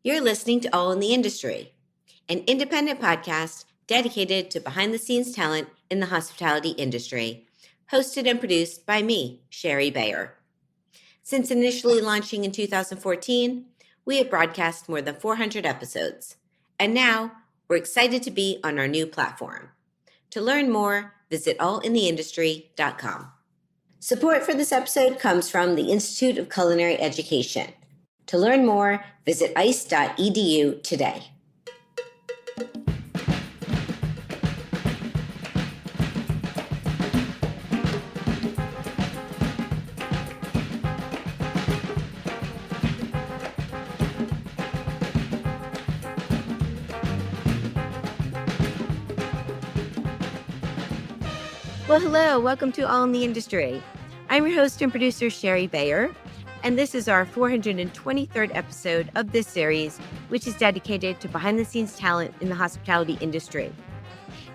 You're listening to All in the Industry, an independent podcast dedicated to behind the scenes talent in the hospitality industry, hosted and produced by me, Sherry Bayer. Since initially launching in 2014, we have broadcast more than 400 episodes, and now we're excited to be on our new platform. To learn more, visit allintheindustry.com. Support for this episode comes from the Institute of Culinary Education. To learn more, visit ice.edu today. Well, hello. Welcome to All in the Industry. I'm your host and producer, Sherry Bayer, and this is our 423rd episode of this series, which is dedicated to behind-the-scenes talent in the hospitality industry.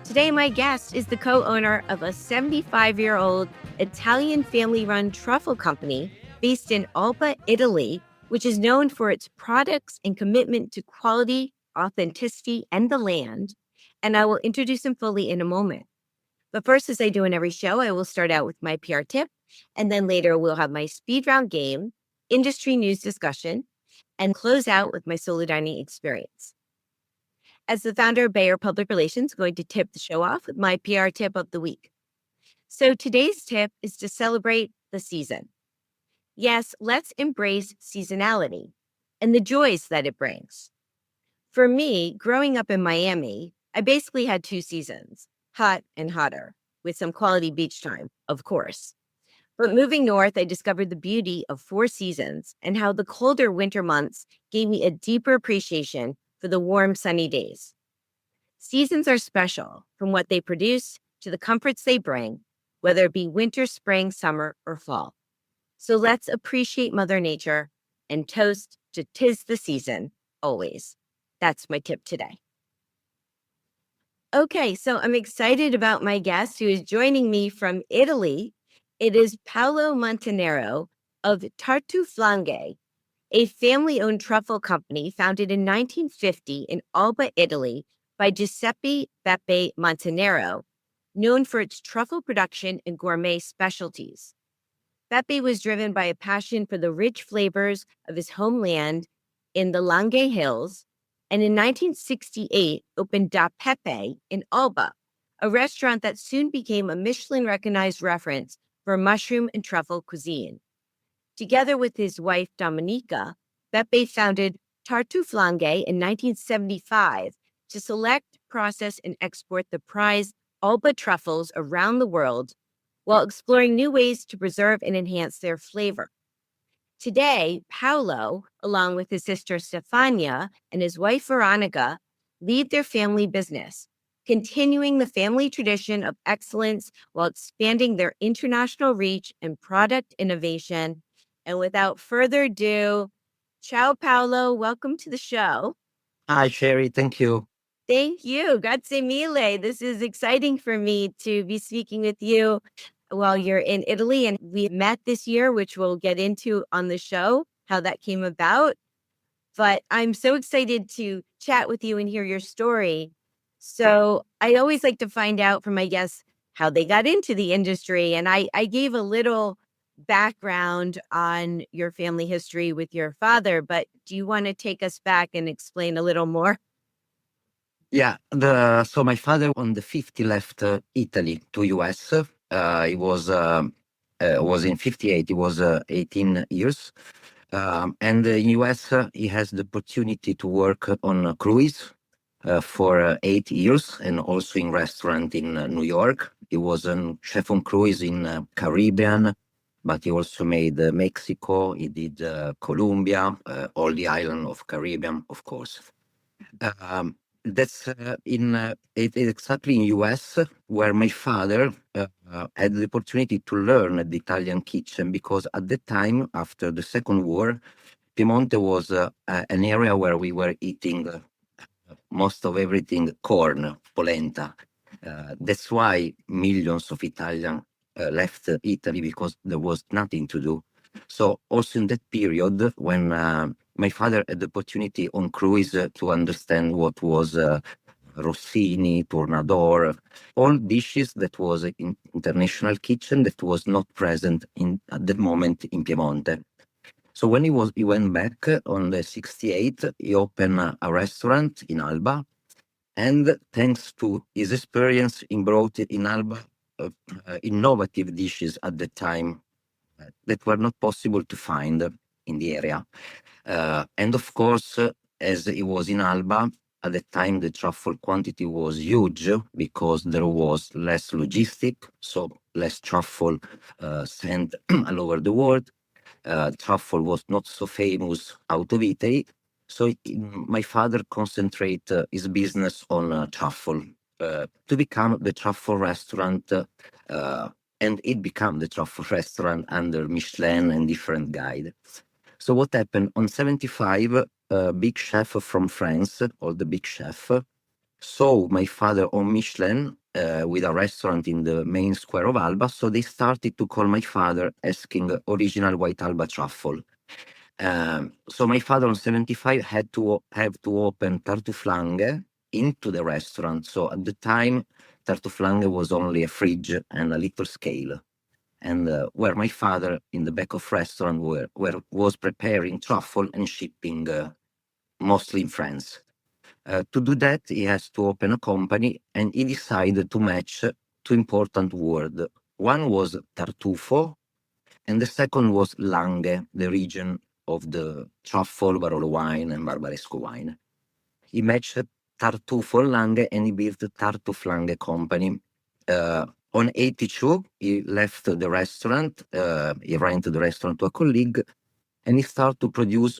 Today, my guest is the co-owner of a 75-year-old Italian family-run truffle company based in Alba, Italy, which is known for its products and commitment to quality, authenticity, and the land. And I will introduce him fully in a moment. But first, as I do in every show, I will start out with my PR tip, and then later we'll have my speed round game, industry news discussion, and close out with my solo dining experience. As the founder of Bayer Public Relations, I'm going to tip the show off with my PR tip of the week. So today's tip is to celebrate the season. Yes, let's embrace seasonality and the joys that it brings. For me, growing up in Miami, I basically had two seasons. Hot and hotter, with some quality beach time, of course. But moving north, I discovered the beauty of four seasons and how the colder winter months gave me a deeper appreciation for the warm, sunny days. Seasons are special from what they produce to the comforts they bring, whether it be winter, spring, summer, or fall. So let's appreciate Mother Nature and toast to 'tis the season, always. That's my tip today. Okay, so I'm excited about my guest who is joining me from Italy. It is Paolo Montanaro of Tartuflanghe, a family-owned truffle company founded in 1950 in Alba, Italy by Giuseppe Beppe Montanaro, known for its truffle production and gourmet specialties. Beppe was driven by a passion for the rich flavors of his homeland in the Langhe Hills, and in 1968 opened Da Pepe in Alba, a restaurant that soon became a Michelin-recognized reference for mushroom and truffle cuisine. Together with his wife, Domenica, Beppe founded Tartuflanghe in 1975 to select, process, and export the prized Alba truffles around the world while exploring new ways to preserve and enhance their flavor. Today, Paolo, along with his sister Stefania and his wife Veronica, lead their family business, continuing the family tradition of excellence while expanding their international reach and product innovation. And without further ado, ciao, Paolo. Welcome to the show. Hi, Sherry. Thank you. Thank you. Grazie mille. This is exciting for me to be speaking with you while you're in Italy. And we met this year, which we'll get into on the show, how that came about. But I'm so excited to chat with you and hear your story. So I always like to find out from my guests how they got into the industry. And I gave a little background on your family history with your father, but do you want to take us back and explain a little more? Yeah, so my father on the 50 left Italy to US. He was in 58. He was 18 years. And in US, he has the opportunity to work on a cruise for 8 years and also in restaurant in New York. He was a chef on cruise in Caribbean, but he also made Mexico. He did Colombia, all the island of Caribbean, of course. That's exactly in US where my father had the opportunity to learn the Italian kitchen, because at the time, after the Second War, Piemonte was an area where we were eating most of everything corn, polenta. That's why millions of Italians left Italy, because there was nothing to do. So also in that period, when my father had the opportunity on cruise to understand what was Rossini, Tornador, all dishes that was in international kitchen that was not present at the moment in Piemonte. So when he went back on the 68, he opened a restaurant in Alba, and thanks to his experience, he brought it in Alba innovative dishes at the time that were not possible to find in the area. And of course, as it was in Alba, at the time the truffle quantity was huge because there was less logistic, so less truffle sent all over the world. Truffle was not so famous out of Italy, so my father concentrate his business on truffle to become the truffle restaurant, and it became the truffle restaurant under Michelin and different guide. So what happened on 75? A big chef from France, or the big chef, saw my father on Michelin with a restaurant in the main square of Alba. So they started to call my father asking original white Alba truffle. So my father on 75 had to open Tartuflanghe into the restaurant. So at the time, Tartuflanghe was only a fridge and a little scale. And where my father in the back of restaurant was preparing truffle and shipping mostly in France. To do that, he has to open a company, and he decided to match two important words. One was Tartufo, and the second was Langhe, the region of the truffle, Barolo wine, and Barbaresco wine. He matched Tartufo and Langhe, and he built the Tartuflanghe company. On 82, he left the restaurant. He rented the restaurant to a colleague, and he started to produce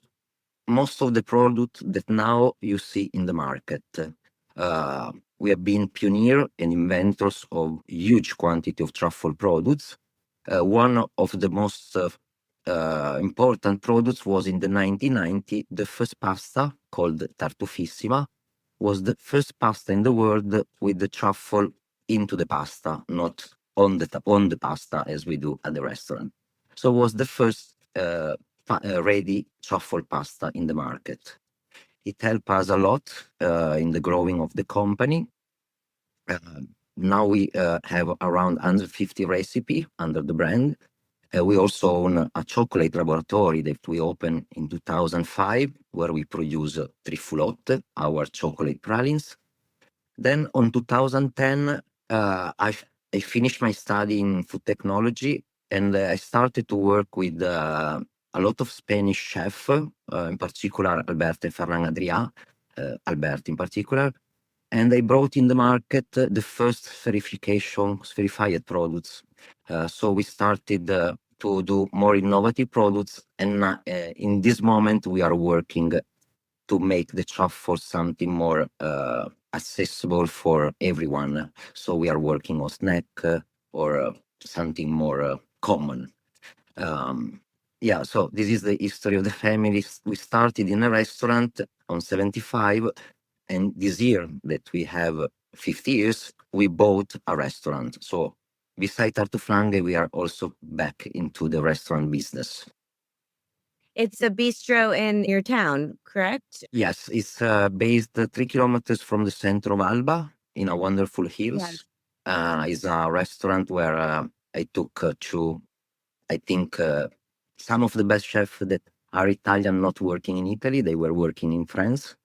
most of the product that now you see in the market. We have been pioneer and inventors of huge quantity of truffle products. One of the most important products was in the 1990, the first pasta called Tartufissima was the first pasta in the world with the truffle into the pasta, not on the pasta as we do at the restaurant. So it was the first ready truffle pasta in the market. It helped us a lot in the growing of the company. Now we have around 150 recipe under the brand. We also own a chocolate laboratory that we opened in 2005, where we produce Trifoulotte, our chocolate pralines. Then on 2010, I finished my study in food technology, and I started to work with a lot of Spanish chefs, in particular Alberto and Ferran Adrià, Albert in particular, and I brought in the market the first verified products. So we started to do more innovative products, and in this moment we are working to make the truffle something more accessible for everyone. So we are working on snack or something more common. Yeah, so this is the history of the family. We started in a restaurant on 75, and this year that we have 50 years, we bought a restaurant. So beside Tartuflanghe, we are also back into the restaurant business. It's a bistro in your town, correct? Yes, it's based 3 kilometers from the center of Alba in a wonderful hills. It's a restaurant where I took to, I think, some of the best chefs that are Italian not working in Italy. They were working in France.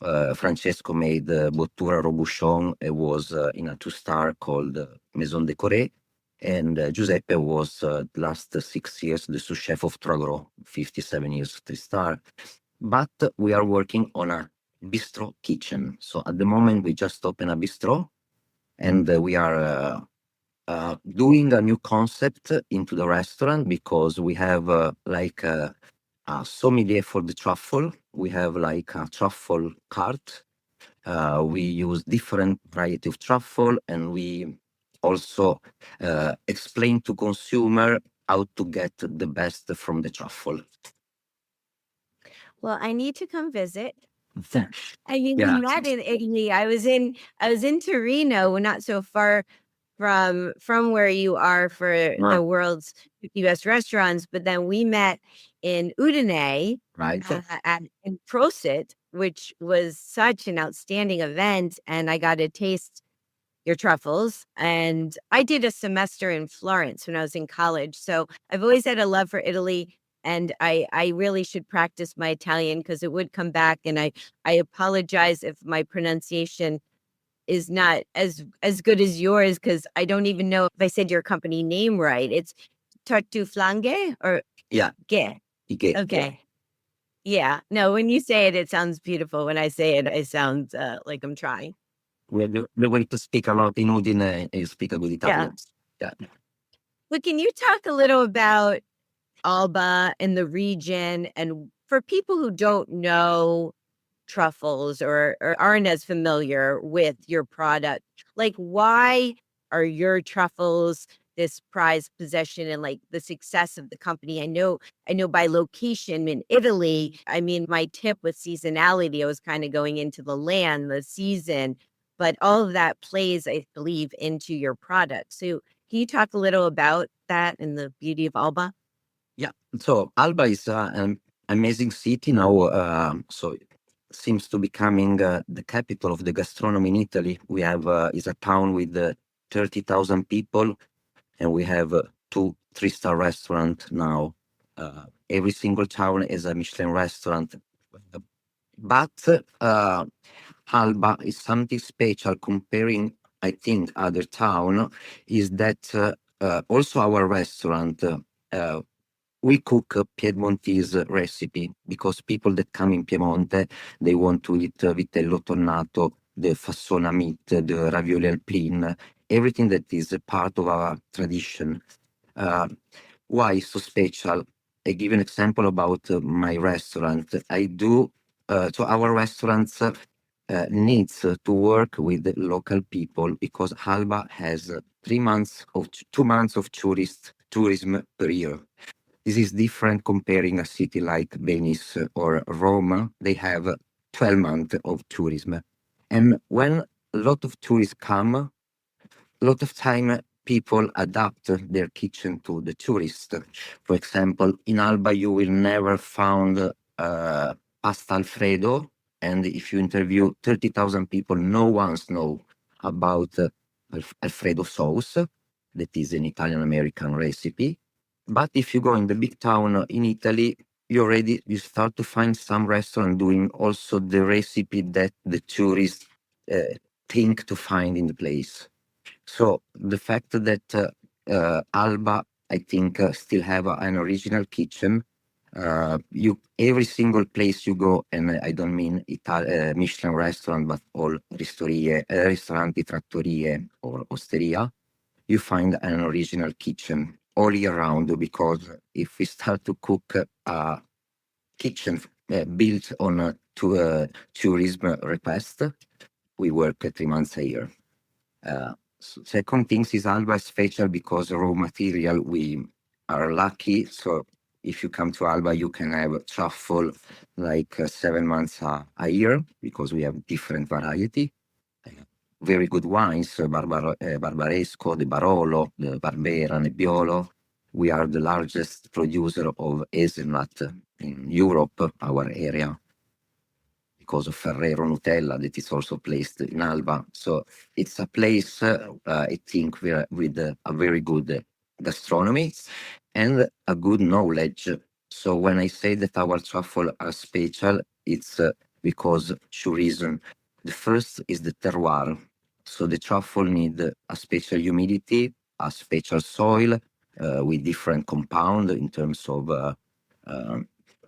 Francesco made Bottura Robuchon. It was in a 2-star called Maison Décorée. And Giuseppe was last 6 years the sous chef of Tragro, 57 years 3-star. But we are working on a bistro kitchen. So at the moment we just opened a bistro, and we are doing a new concept into the restaurant, because we have like a sommelier for the truffle. We have like a truffle cart. We use different variety of truffle, and we also explain to consumer how to get the best from the truffle. Well, I need to come visit. Thanks. I mean, Yeah. we met in Italy. I was in Torino, not so far from where you are for the world's 50 best restaurants, but then we met in Udine, right? in Prosit, which was such an outstanding event. And I got to taste your truffles. And I did a semester in Florence when I was in college. So I've always had a love for Italy. And I really should practice my Italian because it would come back. And I apologize if my pronunciation is not as good as yours because I don't even know if I said your company name right. It's Tartuflanghe or Yeah, Ge. yeah. Okay. Yeah. No, when you say it, it sounds beautiful. When I say it, it sounds like I'm trying. Well, the way to speak a lot in Udine is speak a good Yeah. Italian. Yeah. But can you talk a little about Alba and the region? And for people who don't know truffles or aren't as familiar with your product, like why are your truffles this prized possession and like the success of the company? I know by location in Italy, I mean my tip with seasonality, I was kind of going into the land, the season, but all of that plays, I believe, into your product. So can you talk a little about that and the beauty of Alba? Yeah. So Alba is an amazing city now. So it seems to becoming the capital of the gastronomy in Italy. We have is a town with 30,000 people, and we have two 3-star restaurant now. Every single town is a Michelin restaurant. But Alba is something special comparing, I think, other town, is that also our restaurant, we cook a Piedmontese recipe because people that come in Piemonte, they want to eat vitello tonnato, the fassona meat, the ravioli alpine, everything that is a part of our tradition. Uh, why so special? I give an example about my restaurant. I do so our restaurants needs to work with the local people because Alba has 3 months of 2 months of tourism per year. This is different comparing a city like Venice or Rome. They have 12 months of tourism. And when a lot of tourists come, a lot of time people adapt their kitchen to the tourist. For example, in Alba, you will never find pasta Alfredo. And if you interview 30,000 people, no one's know about Alfredo sauce. That is an Italian American recipe. But if you go in the big town in Italy, you start to find some restaurant doing also the recipe that the tourists think to find in the place. So the fact that Alba, I think, still have an original kitchen. You every single place you go, and I don't mean Michelin restaurant, but all ristoranti, trattorie, or osteria, you find an original kitchen all year round. Because if we start to cook a kitchen built on tourism request, we work 3 months a year. Second thing is Alba is special because raw material we are lucky. So if you come to Alba, you can have truffle like 7 months a year because we have different variety. Very good wines, Barbaresco, the Barolo, the Barbera, Nebbiolo. We are the largest producer of hazelnut in Europe, our area, because of Ferrero Nutella that is also placed in Alba. So it's a place, I think, with a very good gastronomy and a good knowledge. So when I say that our truffle are special, it's because two reasons. The first is the terroir. So the truffle need a special humidity, a special soil with different compound in terms of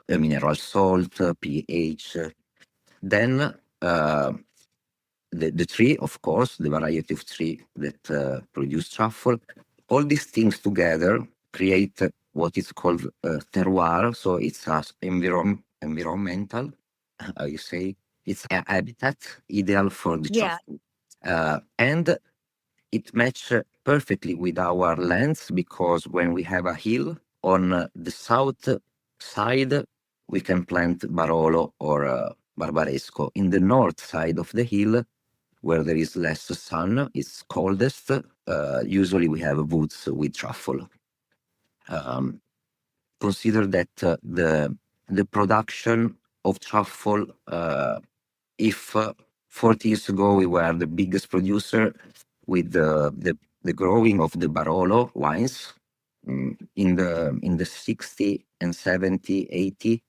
mineral salt, pH. Then the tree, of course, the variety of tree that produce truffle, all these things together create what is called terroir. So it's a environmental, how you say, it's a habitat ideal for the Yeah. truffle. And it matches perfectly with our lands because when we have a hill on the south side, we can plant Barolo or Barbaresco. In the north side of the hill, where there is less sun, it's coldest. Usually we have woods with truffle. Consider that the production of truffle. If 40 years ago we were the biggest producer with the growing of the Barolo wines, in the 60 and 70, 80,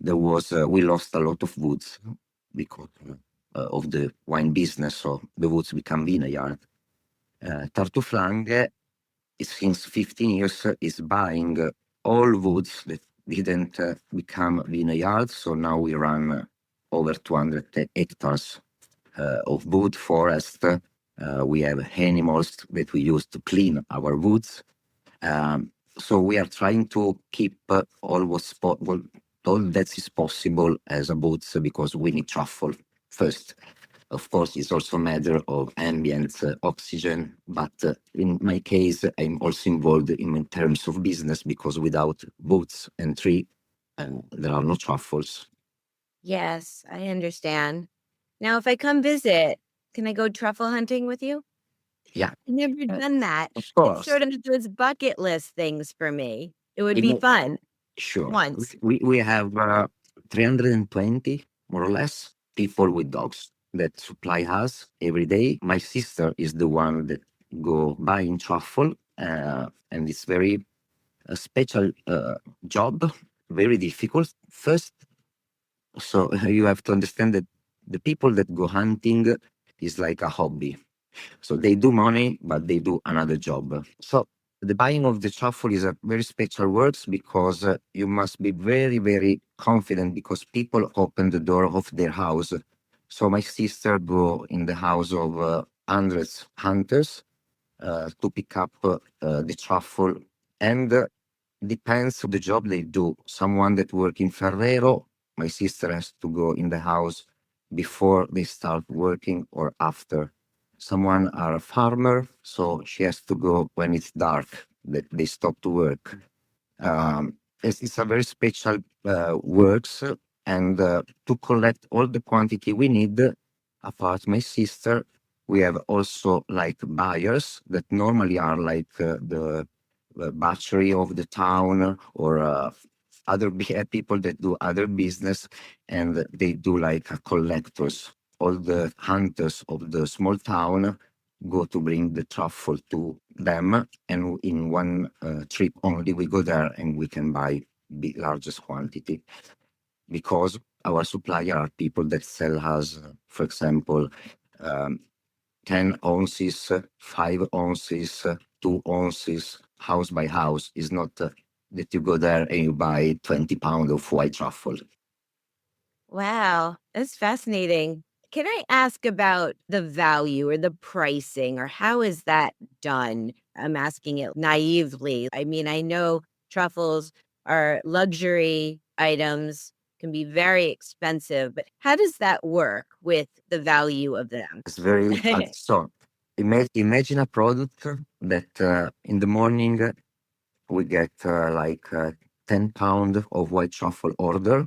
there was we lost a lot of woods because of the wine business, so the woods become vineyard. Tartuflanghe since 15 years is buying all woods that didn't become vineyards. So now we run over 200 hectares of wood forest. We have animals that we use to clean our woods. So we are trying to keep all that is possible as a woods, because we need truffle first. Of course, it's also a matter of ambient oxygen, but in my case, I'm also involved in terms of business, because without woods and tree, there are no truffles. Yes, I understand. Now, if I come visit, can I go truffle hunting with you? Yeah, I've never done that. of It's course. sort of those bucket list things for me. It would We be know- fun Sure. once. We have 320, more or less, people with dogs that supply us every day. My sister is the one that go buying truffle, and it's very a special job, very difficult. First, so you have to understand that the people that go hunting is like a hobby. So they do money, but they do another job. So the buying of the truffle is a very special works, because you must be very, very confident, because people open the door of their house. So my sister go in the house of hundreds hunters to pick up the truffle, and depends on the job they do. Someone that work in Ferrero, my sister has to go in the house before they start working or after. Someone are a farmer, so she has to go when it's dark, that they stop to work. It's a very special works, and to collect all the quantity we need, apart my sister, we have also like buyers that normally are like the butchery of the town, or other people that do other business, and they do like collectors. All the hunters of the small town go to bring the truffle to them, and in one trip only we go there and we can buy the largest quantity, because our supplier are people that sell us, for example, um, 10 ounces, 5 ounces, 2 ounces, house by house. Is not that you go there and you buy 20 pounds of white truffle. Wow, that's fascinating. Can I ask about the value or the pricing, or how is that done? I'm asking it naively. I mean, I know truffles are luxury items, can be very expensive, but how does that work with the value of them? It's very so. Imagine a product that in the morning we get like 10 pound of white truffle order,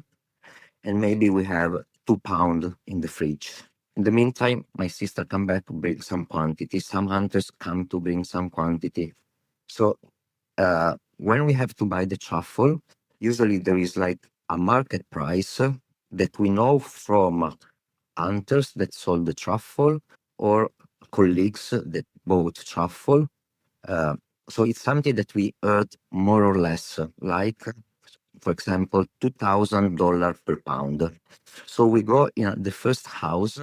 and maybe we have 2 pound in the fridge. In the meantime, my sister come back to bring some quantity. Some hunters come to bring some quantity. So when we have to buy the truffle, usually there is like a market price that we know from hunters that sold the truffle, or colleagues that bought truffle. Uh, so it's something that we earn more or less, like, for example, $2,000 per pound. So we go in the first house.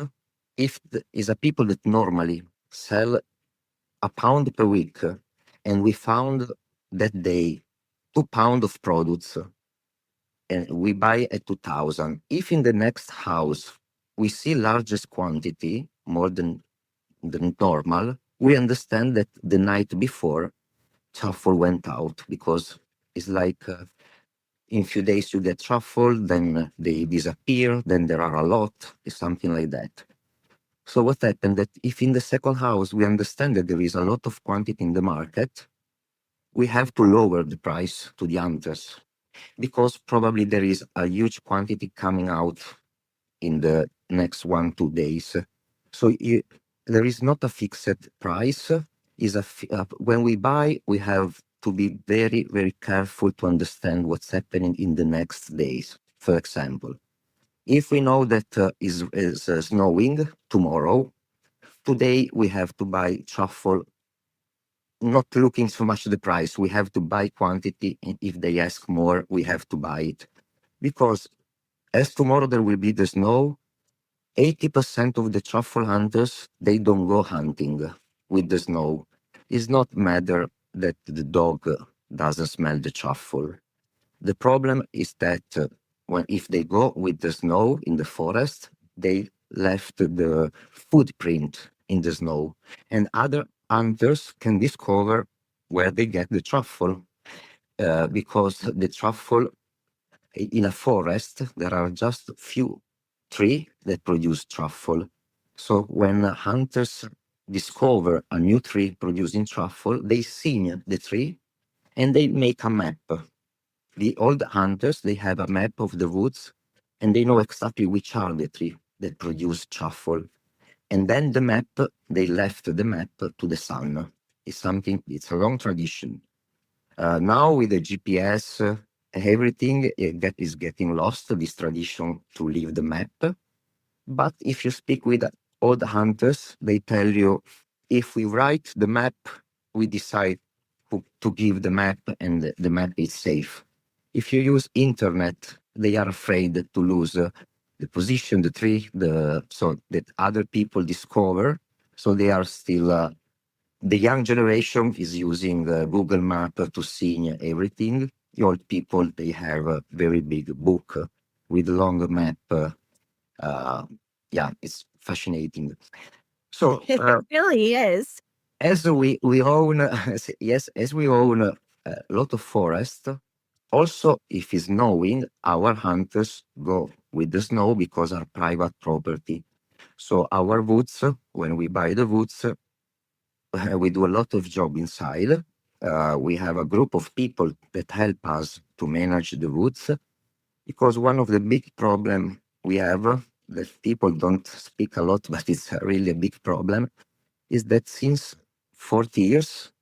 If is a people that normally sell a pound per week, and we found that day 2 pound of products, and we buy at 2,000. If in the next house we see largest quantity, more than normal, we understand that the night before truffle went out, because it's like in few days you get truffle, then they disappear, then there are a lot, it's something like that. So what happened that if in the second house we understand that there is a lot of quantity in the market, we have to lower the price to the hunters, because probably there is a huge quantity coming out in the next 1-2 days. So there is not a fixed price. When we buy, we have to be very, very careful to understand what's happening in the next days. For example, if we know that is snowing tomorrow, today we have to buy truffle, not looking so much at the price. We have to buy quantity, and if they ask more, we have to buy it. Because as tomorrow there will be the snow, 80% of the truffle hunters, they don't go hunting with the snow. It's not matter that the dog doesn't smell the truffle. The problem is that when if they go with the snow in the forest, they left the footprint in the snow, and other hunters can discover where they get the truffle, because the truffle in a forest there are just few trees that produce truffle. So when hunters discover a new tree producing truffle, they see the tree and they make a map. The old hunters, they have a map of the woods and they know exactly which are the trees that produce truffle. And then the map, they left the map to the sun. It's a long tradition. Now with the GPS, everything that is getting lost, this tradition to leave the map. But if you speak with old hunters, they tell you, if we write the map, we decide to give the map, and the map is safe. If you use internet, they are afraid to lose the position, the tree, so that other people discover. So they are still, the young generation is using Google Map to see everything. The old people, they have a very big book with long map. Yeah, it's fascinating. So It really is. as we own, yes, as we own a lot of forest, also if it's snowing, our hunters go with the snow because our private property. So our woods, when we buy the woods, we do a lot of job inside. We have a group of people that help us to manage the woods, because one of the big problem we have, that people don't speak a lot, but it's really a big problem, is that since 40 years,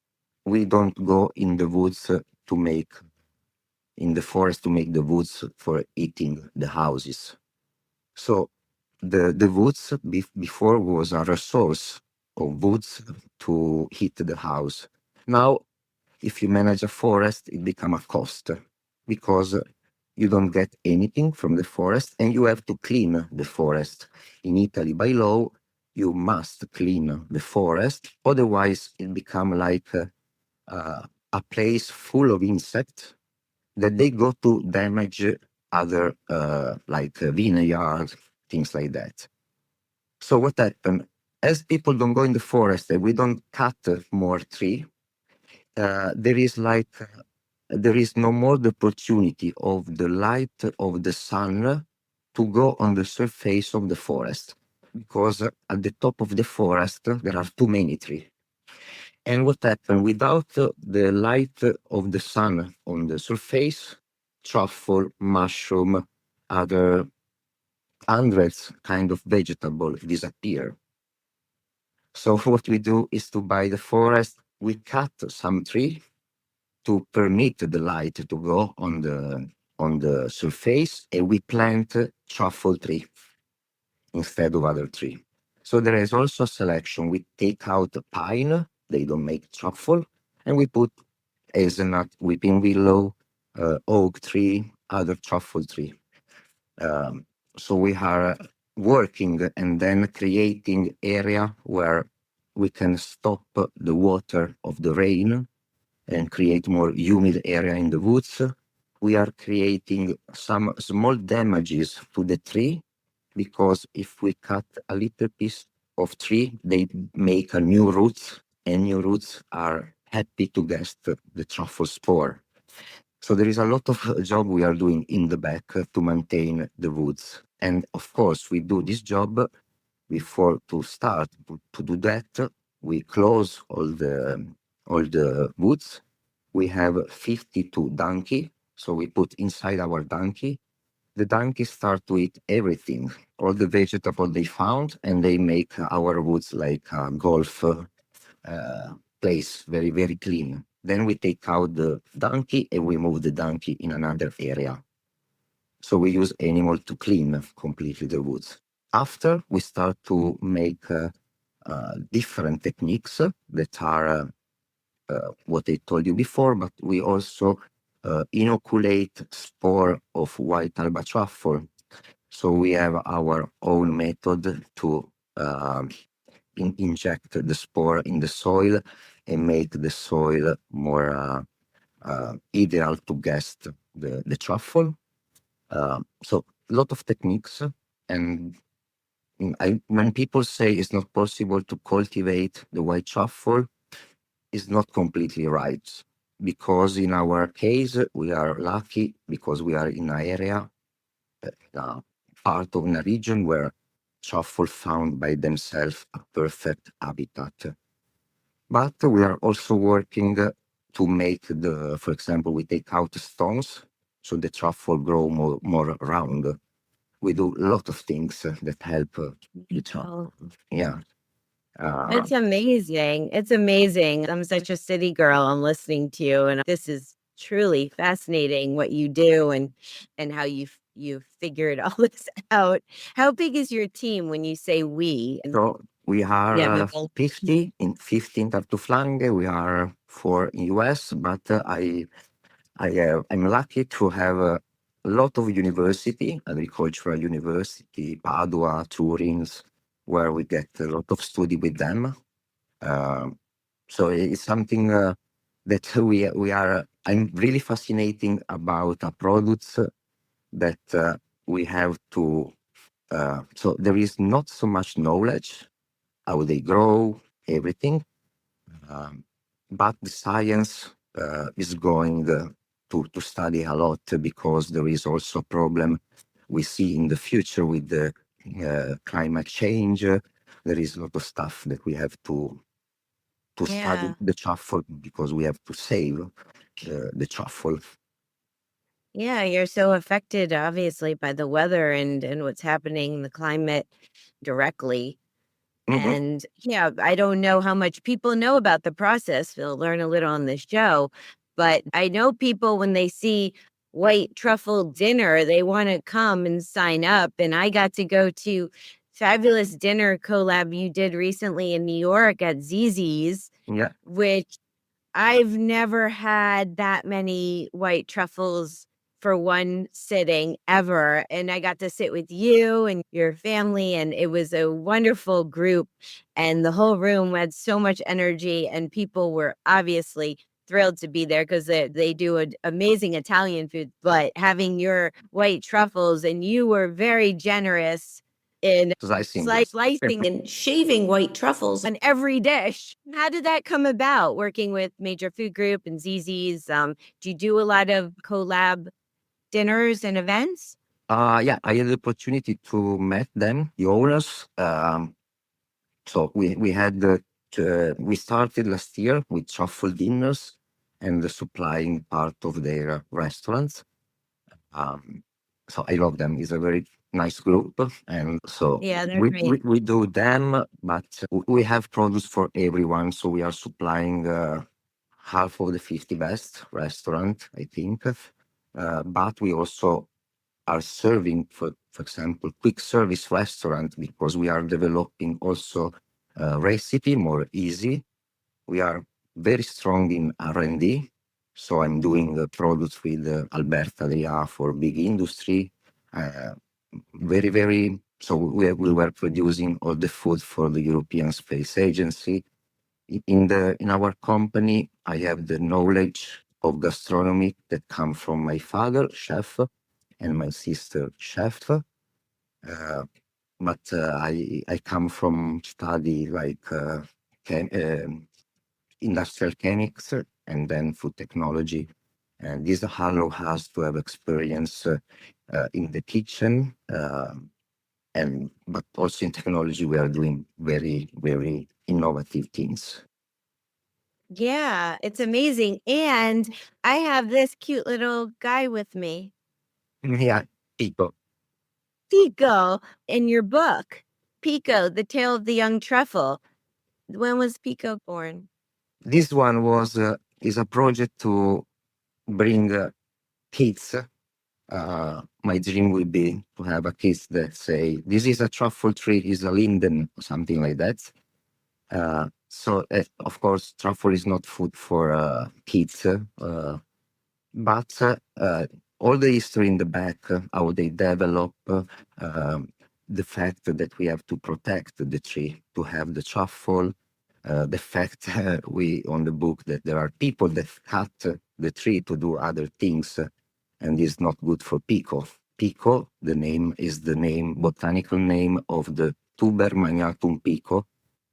we don't go in the woods to make, in the forest to make the woods for eating the houses. So the woods before was a resource of woods to heat the house. Now, if you manage a forest, it become a cost, because you don't get anything from the forest and you have to clean the forest. In Italy, by law, you must clean the forest, otherwise it become like a place full of insects that they go to damage other like vineyards, things like that. So what happened? As people don't go in the forest and we don't cut more tree, there is like there is no more the opportunity of the light of the sun to go on the surface of the forest, because at the top of the forest there are too many trees. And what happened? Without the light of the sun on the surface, truffle, mushroom, other hundreds kind of vegetable disappear. So what we do is to buy the forest, we cut some tree to permit the light to go on the surface, and we plant truffle tree instead of other tree. So there is also a selection. We take out pine, they don't make truffle, and we put hazelnut, weeping willow, oak tree, other truffle tree. So we are working and then creating area where we can stop the water of the rain and create more humid area in the woods. We are creating some small damages to the tree, because if we cut a little piece of tree, they make a new roots, and new roots are happy to get the truffle spore. So there is a lot of job we are doing in the back to maintain the woods. And of course, we do this job before to start to do that. We close all the woods. We have 52 donkey, so we put inside our donkey. The donkeys start to eat everything, all the vegetable they found, and they make our woods like a golf place, very, very clean. Then we take out the donkey and we move the donkey in another area. So we use animal to clean completely the woods. After we start to make different techniques that are what I told you before, but we also inoculate spore of white Alba truffle. So we have our own method to inject the spore in the soil and make the soil more ideal to guest the truffle. So a lot of techniques, and when people say it's not possible to cultivate the white truffle, it's not completely right. Because in our case, we are lucky because we are in an area, part of a region where truffle found by themselves a perfect habitat. But we are also working to make for example, we take out stones so the truffle grow more round. We do a lot of things that help the truffle. Oh, Yeah. it's amazing. It's amazing. I'm such a city girl. I'm listening to you, and this is truly fascinating what you do and how you figured all this out. How big is your team when you say we? So we are Yeah, 50 in 15 Tartuflanghe. We are 4 in US, but I'm lucky to have a lot of university, agricultural university, Padua, Turin, where we get a lot of study with them. So it's something that we are. I'm really fascinating about a products that we have to. So there is not so much knowledge how they grow, everything. But the science is going to study a lot because there is also a problem we see in the future with the climate change. There is a lot of stuff that we have to study yeah. the truffle because we have to save the truffle. Yeah, you're so affected obviously by the weather and what's happening in the climate directly. Mhm. And yeah, I don't know how much people know about the process. We'll learn a little on this show. But I know people, when they see white truffle dinner, they want to come and sign up. And I got to go to fabulous dinner collab you did recently in New York at Zizi's, Yeah. which I've never had that many white truffles for one sitting ever, and I got to sit with you and your family, and it was a wonderful group, and the whole room had so much energy, and people were obviously thrilled to be there because they do amazing Italian food, but having your white truffles, and you were very generous in Slicing. slicing and shaving white truffles on every dish. How did that come about, working with Major Food Group and ZZ's? Do you do a lot of collab dinners and events? Yeah, I had the opportunity to meet them, the owners. So we had we started last year with truffle dinners and the supplying part of their restaurants. Um, so I love them. It's a very nice group, and so Yeah, they're great. we do them, but we have products for everyone. So we are supplying half of the 50 best restaurant, I think. But we also are serving, for example, quick service restaurant because we are developing also recipe more easy. We are very strong in R&D. So I'm doing the products with Alberta Adria for big industry. Uh, very, so we were producing all the food for the European Space Agency. In our company, I have the knowledge of gastronomy that come from my father, chef, and my sister, chef. But I come from study like industrial chemics and then food technology. And this allow us to have experience in the kitchen, and but also in technology. We are doing very innovative things. Yeah, it's amazing. And I have this cute little guy with me, Yeah, people. Pico, in your book. Pico, The Tale of the Young Truffle. When was Pico born? This one was is a project to bring kids My dream would be to have a kids that say, this is a truffle tree, is a linden, or something like that. Of course, truffle is not food for kids, but all the history in the back, how they develop, the fact that we have to protect the tree to have the truffle, the fact we on the book that there are people that cut the tree to do other things, and is not good for pico. Pico, the name is the botanical name of the tuber magnatum pico,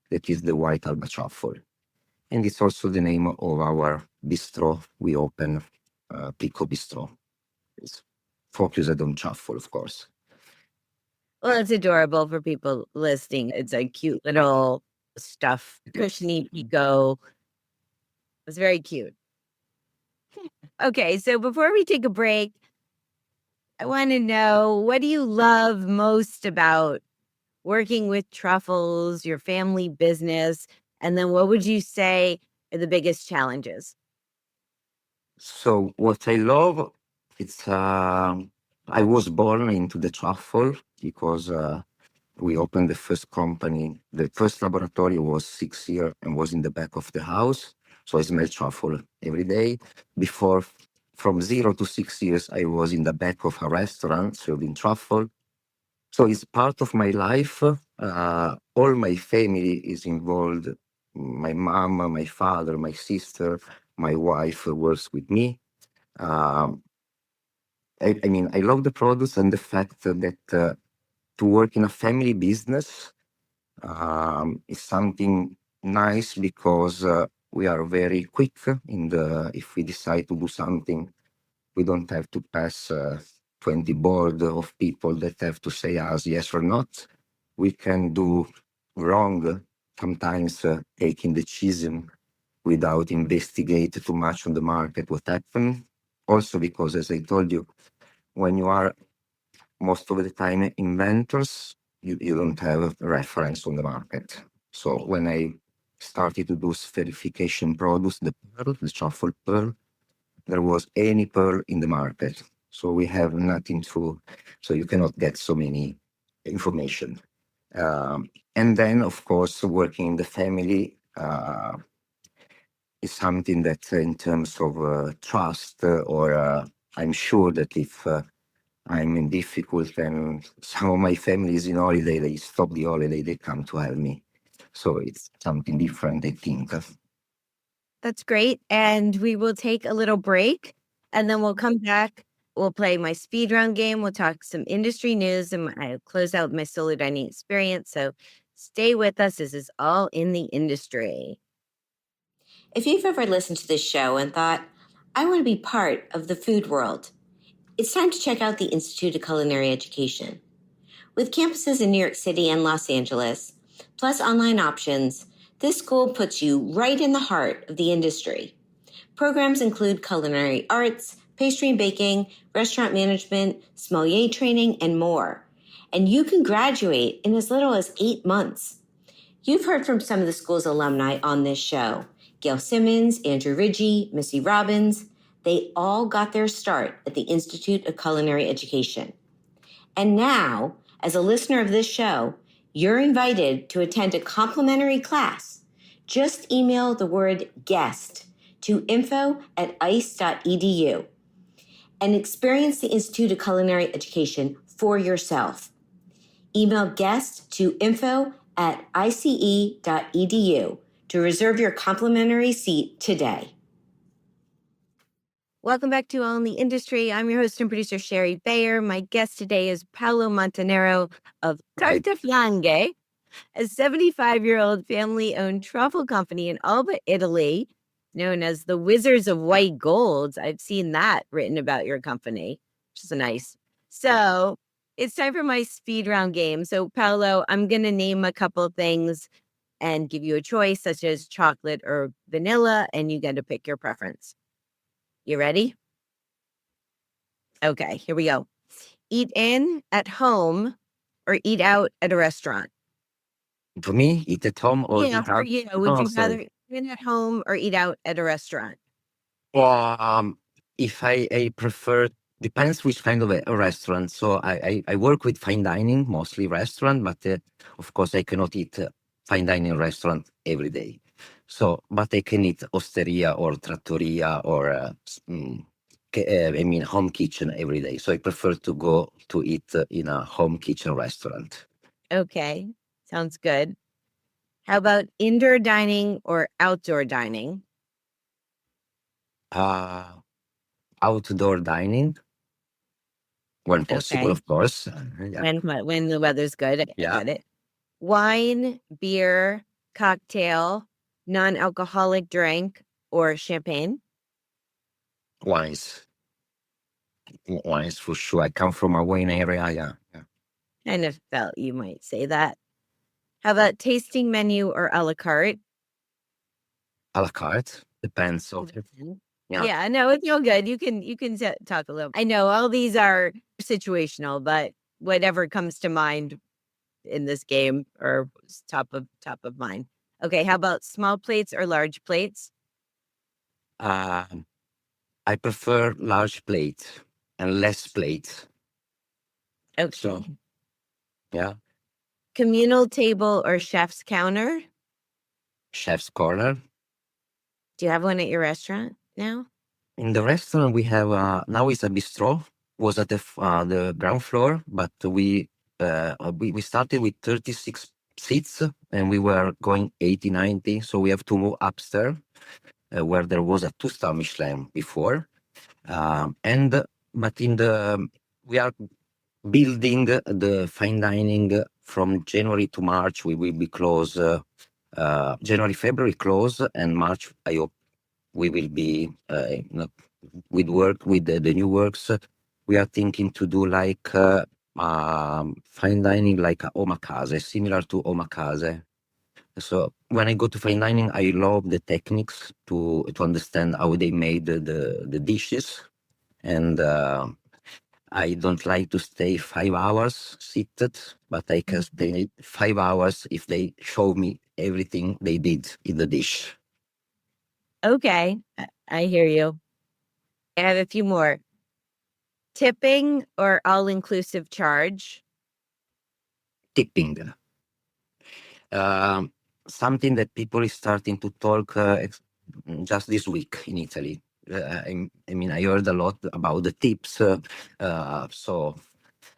that is the white Alba truffle. And it's also the name of our bistro we open, Pico Bistro. It's focused on truffle, of course. Well, it's adorable for people listening. It's a cute little stuff, cushiony pico. It's very cute. Okay, so before we take a break, I want to know, what do you love most about working with truffles, your family business? And then what would you say are the biggest challenges? So what I love, it's I was born into the truffle because we opened the first company. The first laboratory was 6 years and was in the back of the house. So I smell truffle every day. Before, from 0 to 6 years, I was in the back of a restaurant serving truffle. So it's part of my life. All my family is involved. My mom, my father, my sister, my wife works with me. Um, I mean, I love the products and the fact that to work in a family business is something nice because we are very quick if we decide to do something, we don't have to pass 20 board of people that have to say us yes or not. We can do wrong, sometimes taking decision without investigate too much on the market what happened. Also because, as I told you, when you are most of the time inventors, you don't have a reference on the market. So when I started to do verification products, the truffle pearl, there was any pearl in the market. So we have nothing so you cannot get so many information. And then, of course, working in the family is something that in terms of trust, or I'm sure that if I'm in difficult and some of my family is in holiday, they stop the holiday, they come to help me. So it's something different, I think. That's great. And we will take a little break and then we'll come back. We'll play my speed round game. We'll talk some industry news and I'll close out my solo dining experience. So stay with us. This is all in the industry. If you've ever listened to this show and thought, I want to be part of the food world, it's time to check out the Institute of Culinary Education. With campuses in New York City and Los Angeles, plus online options, this school puts you right in the heart of the industry. Programs include culinary arts, pastry and baking, restaurant management, sommelier training, and more. And you can graduate in as little as 8 months. You've heard from some of the school's alumni on this show. Gail Simmons, Andrew Ridgie, Missy Robbins. They all got their start at the Institute of Culinary Education. And now, as a listener of this show, you're invited to attend a complimentary class. Just email the word guest to info@ice.edu and experience the Institute of Culinary Education for yourself. Email guest to info@ice.edu to reserve your complimentary seat today. Welcome back to All in the Industry. I'm your host and producer, Sherry Bayer. My guest today is Paolo Montanaro of Tartuflanghe, a 75-year-old family-owned truffle company in Alba, Italy, known as the Wizards of White Golds. I've seen that written about your company, which is nice. So it's time for my speed round game. So Paolo, I'm going to name a couple things and give you a choice, such as chocolate or vanilla, and you get to pick your preference. You ready? Okay, here we go. Eat in at home or eat out at a restaurant? For me, eat at home or Yeah, eat for out. you, would Oh, you sorry. rather eat in at home or eat out at a restaurant? Well, if I prefer Depends which kind of a restaurant. So I work with fine dining, mostly restaurant, but of course I cannot eat fine dining restaurant every day. So, but I can eat osteria or trattoria or I mean home kitchen every day. So I prefer to go to eat in a home kitchen restaurant. Okay, sounds good. How about indoor dining or outdoor dining? Uh, Outdoor dining when possible, Okay, of course. Yeah, when the weather's good, I yeah. get it. Wine, beer, cocktail, non-alcoholic drink, or champagne? Wines, wines for sure. I come from a wine area. Yeah, yeah. Kind of felt you might say that. How about tasting menu or a la carte? A la carte depends. So Mhm. yeah. Yeah, no, it's all good. You can talk a little. I know all these are situational, but whatever comes to mind in this game or top of mind. Okay, how about small plates or large plates? Um, I prefer large plate and less plate. So Okay. yeah, Communal table or chef's counter? chef's corner. Do you have one at your restaurant now? In the restaurant we have now it's a bistro. Was at the ground floor, but we started with 36 seats and we were going 80, 90. So we have to move upstairs where there was a two-star Michelin before. And but in the we are building the fine dining from January to March. We will be close. January, February close, and March. I hope we will be with work with the new works. We are thinking to do like fine dining, like a omakase, similar to omakase. So when I go to fine dining, I love the techniques to understand how they made the dishes, and I don't like to stay 5 hours seated, but I can stay 5 hours if they show me everything they did in the dish. Okay, I hear you. I have a few more. Tipping or all-inclusive charge? Tipping. Um, Something that people is starting to talk just this week in Italy. I mean, I heard a lot about the tips. So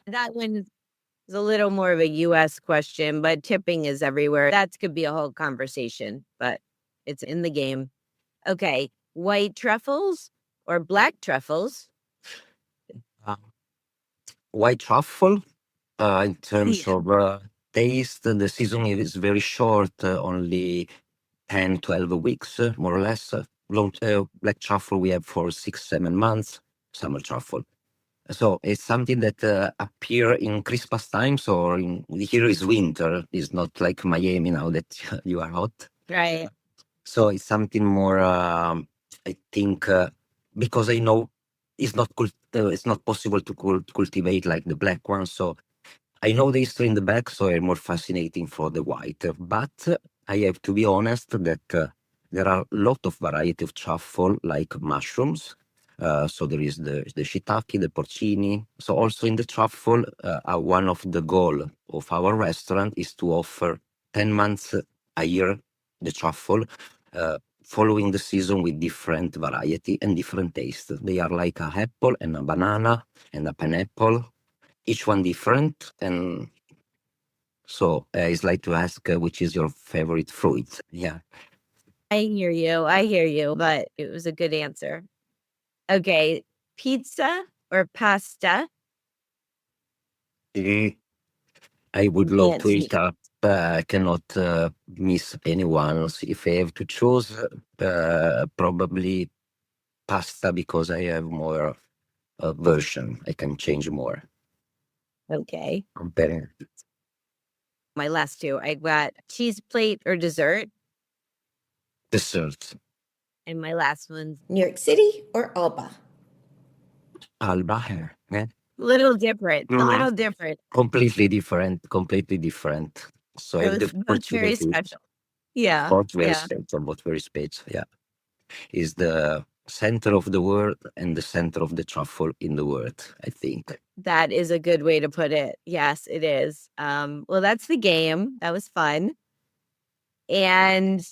That one is a little more of a US question, but tipping is everywhere. That could be a whole conversation, but it's in the game. Okay, white truffles or black truffles? uh, white truffle, in terms Yeah. of taste, the season is very short, only 10, 12 weeks, more or less. Long black truffle we have for 6, 7 months. Summer truffle. So it's something that appear in Christmas times or in here is winter. It's not like Miami now that you are hot. Right. So it's something more. I think because I know it's not possible to cultivate like the black one. So I know the history in the back, so I'm more fascinating for the white. But I have to be honest that there are a lot of variety of truffle, like mushrooms. So there is the shiitake, the porcini. So also in the truffle, one of the goal of our restaurant is to offer 10 months a year the truffle, following the season with different variety and different taste. They are like a apple and a banana and a pineapple, each one different. And so it's like to ask which is your favorite fruit. Yeah. I hear you, but it was a good answer. Okay, pizza or pasta? Eh, I would You love can't to eat sneak. up. I cannot miss anyone. So if I have to choose, probably pasta because I have more version. I can change more Okay. comparing My last two. I got cheese plate or dessert. desserts. And my last one's New York City or Alba. Alba, yeah. Little different. A Mhm. little different. Completely different. Completely different. So I have the Both very opportunity. special. Yeah. Both very Yeah. special. Both very special. Yeah. Is the center of the world and the center of the truffle in the world, I think. That is a good way to put it. Yes, it is. Well, that's the game. That was fun. And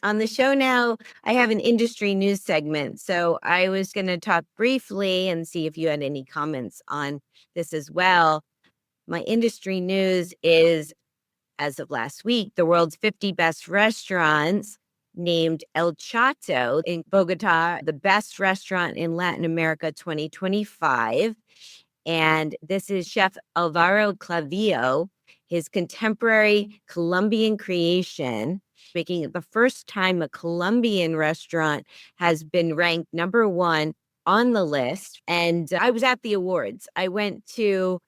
on the show now, I have an industry news segment. So I was going to talk briefly and see if you had any comments on this as well. My industry news is, as of last week, the world's 50 best restaurants named El Chato in Bogota the best restaurant in Latin America 2025. And this is Chef Alvaro Clavillo, his contemporary Colombian creation, making it the first time a Colombian restaurant has been ranked number one on the list. And I was at the awards. I went to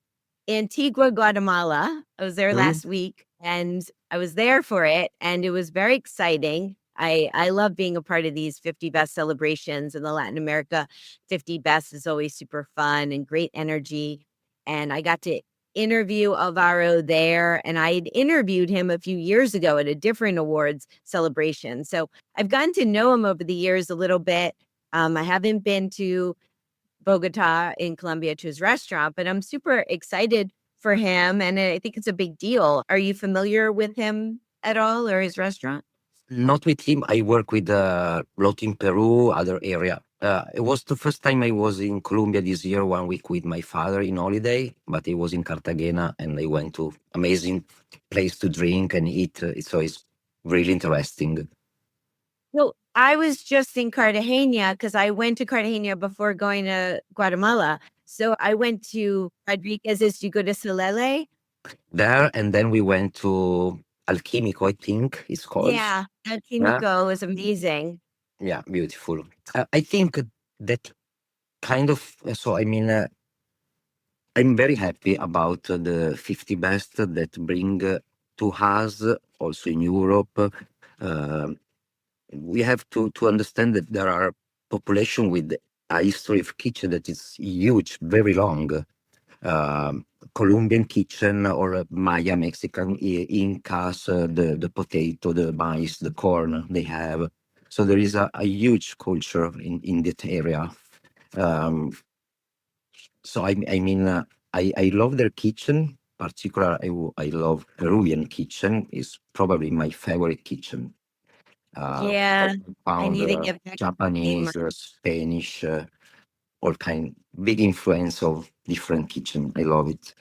Antigua, Guatemala. I was there last week and I was there for it, and it was very exciting. I love being a part of these 50 best celebrations, and the Latin America 50 best is always super fun and great energy. And I got to interview Alvaro there, and I had interviewed him a few years ago at a different awards celebration. So I've gotten to know him over the years a little bit. I haven't been to Bogota in Colombia to his restaurant, but I'm super excited for him. And I think it's a big deal. Are you familiar with him at all or his restaurant? Not with him. I work with lot in Peru, other area. It was the first time I was in Colombia this year, 1 week with my father in holiday, but it was in Cartagena and I went to amazing place to drink and eat. So it's really interesting. Well, I was just in Cartagena because I went to Cartagena before going to Guatemala. So I went to Rodriguez's. You go to Solele? There, and then we went to Alquimico, I think it's called. Yeah, El Yeah, Químico is amazing. yeah, beautiful. I think that kind of, so I mean, I'm very happy about the 50 best that bring to us also in Europe. Uh, we have to understand that there are population with a history of kitchen that is huge, very long. Colombian kitchen or Maya Mexican Incas, the potato, the maize, the corn they have. So there is a huge culture in that area. Um, so I mean, I love their kitchen. Particular, I love Peruvian kitchen. Is probably my favorite kitchen. Yeah, I Found need to get back to eat. Japanese, Spanish, all kind. Big influence of different kitchen. I love it.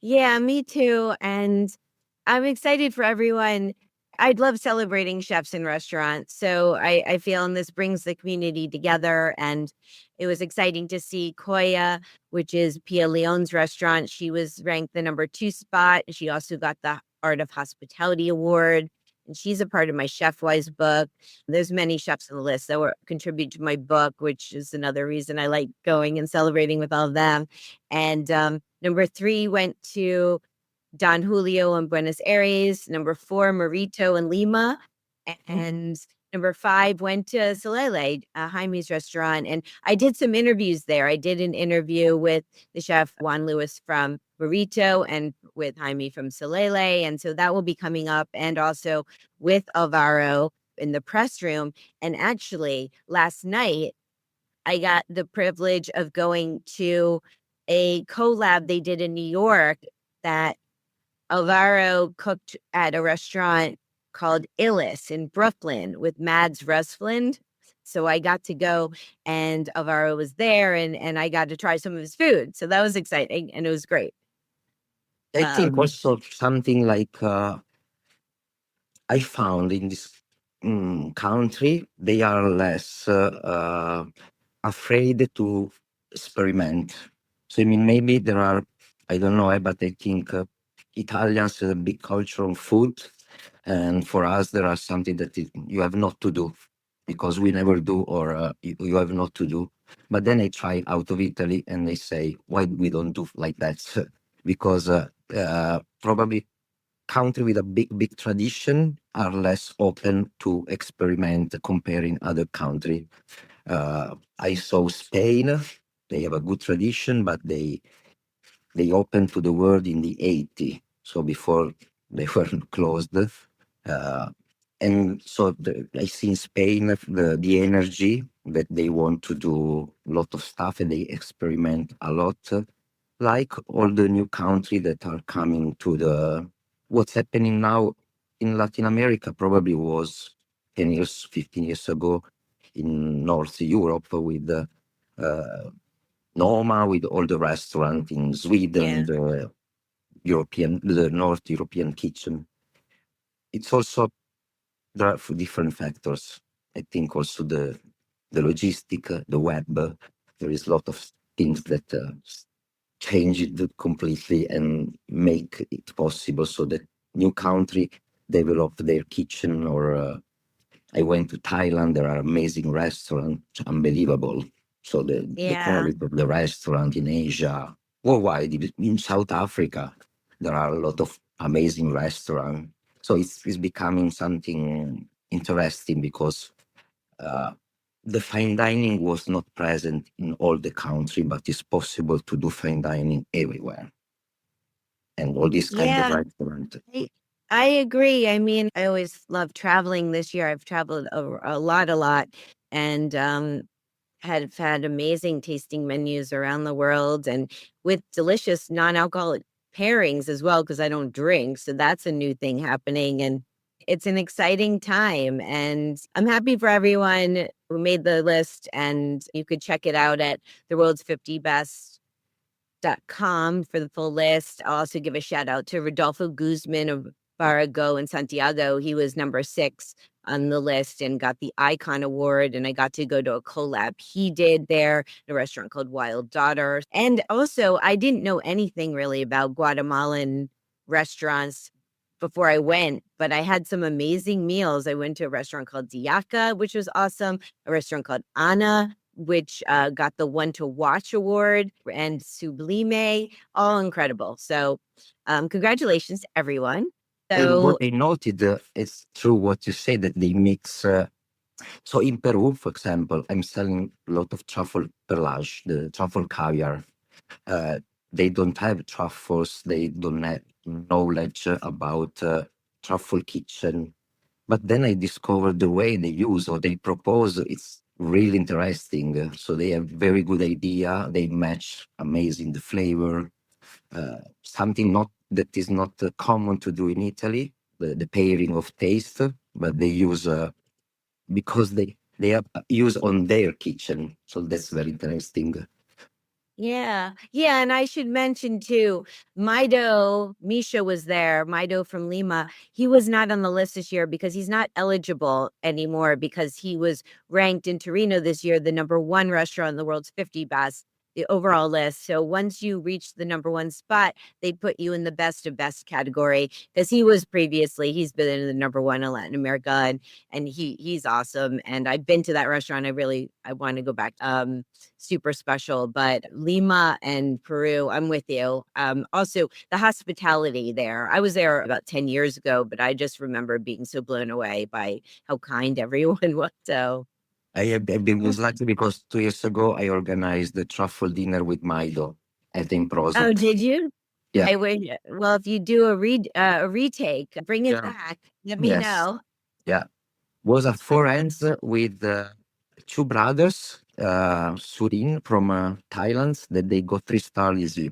Yeah, me too. And I'm excited for everyone. I'd love celebrating chefs in restaurants. So I feel, and this brings the community together. And it was exciting to see Koya, which is Pia Leon's restaurant. She was ranked the number 2 spot. She also got the Art of Hospitality Award. And she's a part of my Chef Wise book. There's many chefs on the list that were contribute to my book, which is another reason I like going and celebrating with all of them. And number 3 went to Don Julio in Buenos Aires. Number 4, Marito in Lima. And number 5 went to Solele, Jaime's restaurant. And I did some interviews there. I did an interview with the chef Juan Lewis from Marito and with Jaime from Solele. And so that will be coming up. And also with Alvaro in the press room. And actually, last night, I got the privilege of going to a collab they did in New York that Alvaro cooked at a restaurant called Illis in Brooklyn with Mads Rusfland. So I got to go and Alvaro was there and I got to try some of his food. So that was exciting and it was great. I think also something like I found in this country, they are less afraid to experiment. So I mean, maybe there are, I don't know, but I think Italians have a big culture on food, and for us there are something that you have not to do because we never do, or you have not to do. But then I try out of Italy, and they say, why we don't do like that? Because probably country with a big tradition are less open to experiment comparing other country. I saw Spain; they have a good tradition, but they opened to the world in the 80s, so before they were closed. And so I see in Spain the energy that they want to do a lot of stuff and they experiment a lot, like all the new countries that are coming to the what's happening now in Latin America probably was 10 years, 15 years ago in North Europe with Noma, with all the restaurant in Sweden, Yeah. the North European kitchen. It's also there are different factors. I think also the logistic, the web. There is a lot of things that change it completely and make it possible so that new country develop their kitchen. Or I went to Thailand. There are amazing restaurants, unbelievable. So the Yeah. quality of the restaurant in Asia, worldwide, in South Africa, there are a lot of amazing restaurants. So it's becoming something interesting because uh, the fine dining was not present in all the country, but it's possible to do fine dining everywhere and all this kind of Yeah. restaurant. I I agree. I mean, I always love traveling. This year I've traveled a lot, and have had amazing tasting menus around the world and with delicious non-alcoholic pairings as well because I don't drink. So that's a new thing happening, and it's an exciting time. And I'm happy for everyone who made the list. And you could check it out at the world's 50 best com for the full list. I'll also give a shout out to Rodolfo Guzman of Barago in Santiago. He was number 6 on the list and got the Icon Award. And I got to go to a collab he did there, a restaurant called Wild Daughter. And also, I didn't know anything really about Guatemalan restaurants before I went, but I had some amazing meals. I went to a restaurant called Diaca, which was awesome, a restaurant called Ana, which got the One to Watch Award, and Sublime, all incredible. So, congratulations, everyone. And what So, I noted, it's true what you say that they mix. So in Peru, for example, I'm selling a lot of truffle perlage, the truffle caviar. Uh, they don't have truffles. They don't have knowledge about truffle kitchen. But then I discovered the way they use or they propose. It's really interesting. So they have very good idea. They match amazing the flavor. Something not that is not common to do in Italy. The pairing of taste, but they use because they have use on their kitchen. So that's very interesting. yeah. Yeah, and I should mention too, Mido, Misha was there, Mido from Lima. He was not on the list this year because he's not eligible anymore because he was ranked in Torino this year the number 1 restaurant in the world's 50 best, the overall list. So once you reach the number 1 spot, they put you in the best of best category because he was previously, he's been in the number 1 in Latin America, and he's awesome. And I've been to that restaurant. I want to go back. Super special. But Lima and Peru, I'm with you. Also, the hospitality there. I was there about 10 years ago, but I just remember being so blown away by how kind everyone was. So, I've been was lucky because 2 years ago I organized the truffle dinner with Maido at Improso. oh, did you? Yeah. I would. Well, if you do a retake, bring it Yeah. back. Let me Yes. know. Yeah. Was a friends with 2 brothers, Surin from Thailand, that they got 3 star easy.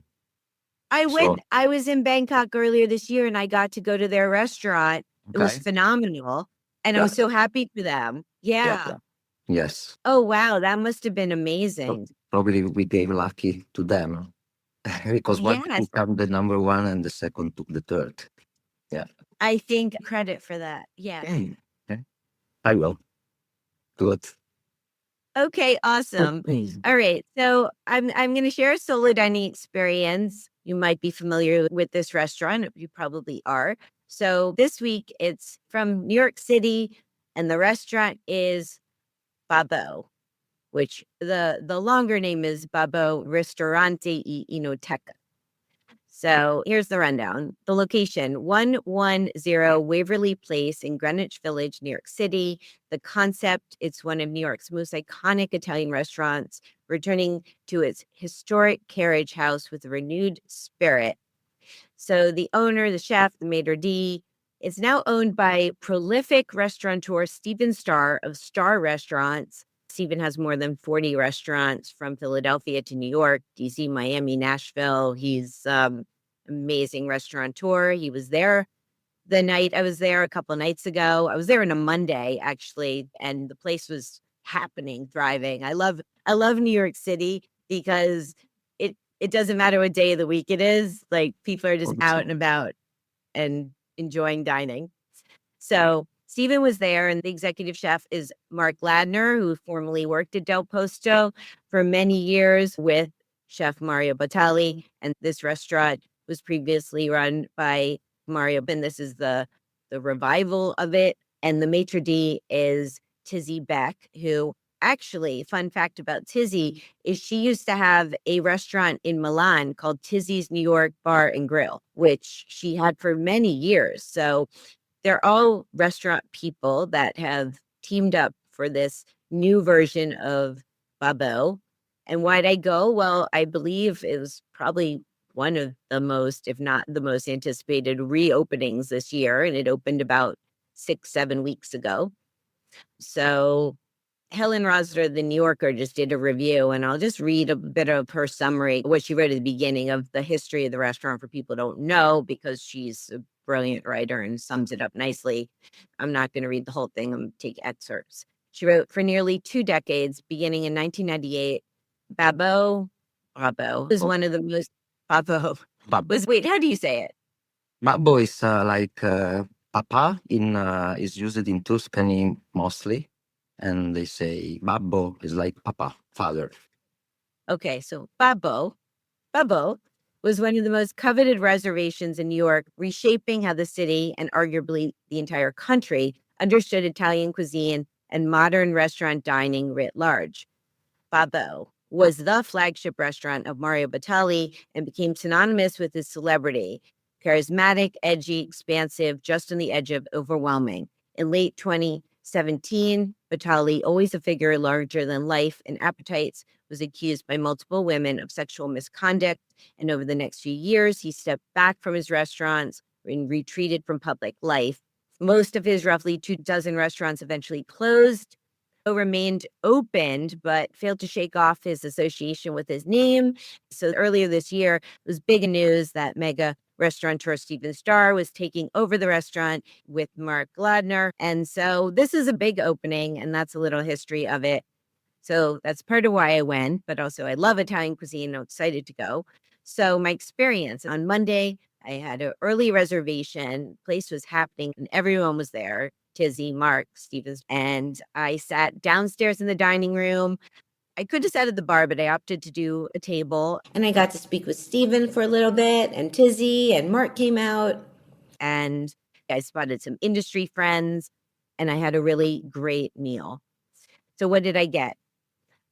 I So went. I was in Bangkok earlier this year, and I got to go to their restaurant. It was okay. phenomenal, and I Yeah. was so happy for them. Yeah. Yeah. Yeah. Yes. Oh, wow, that must have been So amazing. probably we gave lucky to them because one Yes, become the number 1 and the second took the third. Yeah. I think credit for that. Yes. Okay. Okay. I will. Good. Okay, awesome. All right. So I'm gonna share a solo dining experience. You might be familiar with this restaurant. You probably are. So this week it's from New York City, and the restaurant is Babbo, which the longer name is Babbo Ristorante y Enoteca. So here's the rundown. The location 110 Waverly Place in Greenwich Village, New York City. The concept it's one of New York's most iconic Italian restaurants, returning to its historic carriage house with a renewed spirit. So the owner, the chef, the maitre d', It's now owned by prolific restaurateur Stephen Starr of Star Restaurants. Stephen has more than 40 restaurants from Philadelphia to New York, DC, Miami, Nashville. He's amazing restaurateur. He was there the night I was there a couple nights ago. I was there on a Monday, actually, and the place was happening, thriving. I love New York City because it doesn't matter what day of the week it is. Like, people are just out and about and enjoying dining. So Stephen was there, and the executive chef is Mark Ladner, who formerly worked at Del Posto for many years with Chef Mario Batali. And this restaurant was previously run by Mario, and this is the revival of it. And the maitre d' is Tizzy Beck, who actually, fun fact about Tizzy is she used to have a restaurant in Milan called Tizzy's New York Bar and Grill, which she had for many years. So they're all restaurant people that have teamed up for this new version of Babbo. And why'd I go? Well, I believe it was probably one of the most, if not the most anticipated reopenings this year. And it opened about 6-7 weeks ago. So Helen Rosler, the New Yorker, just did a review, and I'll just read a bit of her summary, what she wrote at the beginning of the history of the restaurant for people who don't know, because she's a brilliant writer and sums it up nicely. I'm not going to read the whole thing. I'm going to take excerpts. She wrote, for nearly 2 decades, beginning in 1998, Babbo is one of the most, Babbo was, wait, how do you say it? Babbo is like papa is used in Tuscany mostly, and they say babbo is like papa, father. Okay, so Babbo was one of the most coveted reservations in New York, reshaping how the city and arguably the entire country understood Italian cuisine and modern restaurant dining writ large. Babbo was the flagship restaurant of Mario Batali and became synonymous with his celebrity. Charismatic, edgy, expansive, just on the edge of overwhelming. In late 2017, Batali, always a figure larger than life in appetites, was accused by multiple women of sexual misconduct. And over the next few years, he stepped back from his restaurants and retreated from public life. Most of his roughly 24 restaurants eventually closed, remained opened, but failed to shake off his association with his name. So earlier this year, it was big news that mega restaurateur Stephen Starr was taking over the restaurant with Mark Ladner. And so this is a big opening, and that's a little history of it. So that's part of why I went, but also I love Italian cuisine. I'm excited to go. So my experience on Monday, I had an early reservation. Place was happening and everyone was there. Tizzy, Mark, Stevens, and I sat downstairs in the dining room. I could have sat at the bar, but I opted to do a table. And I got to speak with Steven for a little bit, and Tizzy and Mark came out, and I spotted some industry friends, and I had a really great meal. So what did I get?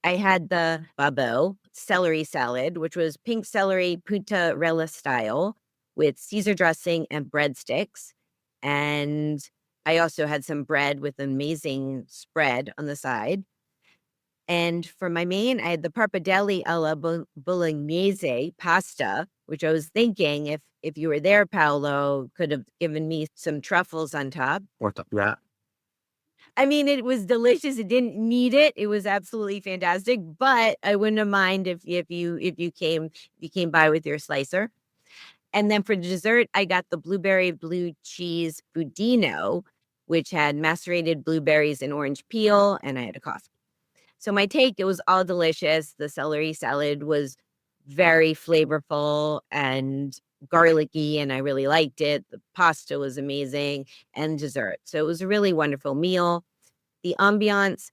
I had the babbo celery salad, which was pink celery puntarella style with Caesar dressing and breadsticks. And I also had some bread with amazing spread on the side. And for my main, I had the pappardelle alla bolognese pasta, which I was thinking if you were there, Paolo, could have given me some truffles on top. Yeah. I mean, it was delicious. It didn't need it. It was absolutely fantastic. But I wouldn't have mind if you came by with your slicer. And then for dessert, I got the blueberry blue cheese budino, which had macerated blueberries and orange peel, and I had a coffee. So my take, it was all delicious. The celery salad was very flavorful and garlicky, and I really liked it. The pasta was amazing, and dessert. So it was a really wonderful meal. The ambiance,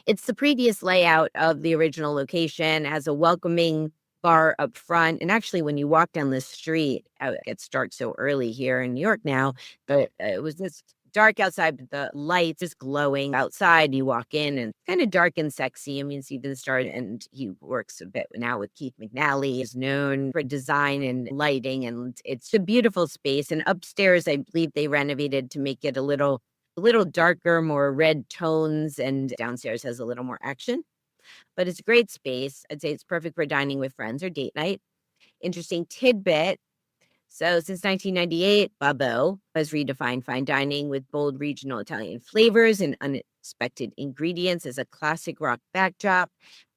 it's the previous layout of the original location, has a welcoming bar up front. And actually, when you walk down the street, it gets dark so early here in New York now, but it was just dark outside, but the lights just glowing outside. You walk in and kind of dark and sexy. I mean, Steven started, and he works a bit now with Keith McNally, is known for design and lighting, and it's a beautiful space. And upstairs, I believe they renovated to make it a little darker, more red tones, and downstairs has a little more action. But it's a great space. I'd say it's perfect for dining with friends or date night. Interesting tidbit. So since 1998, Babbo has redefined fine dining with bold regional Italian flavors and unexpected ingredients as a classic rock backdrop.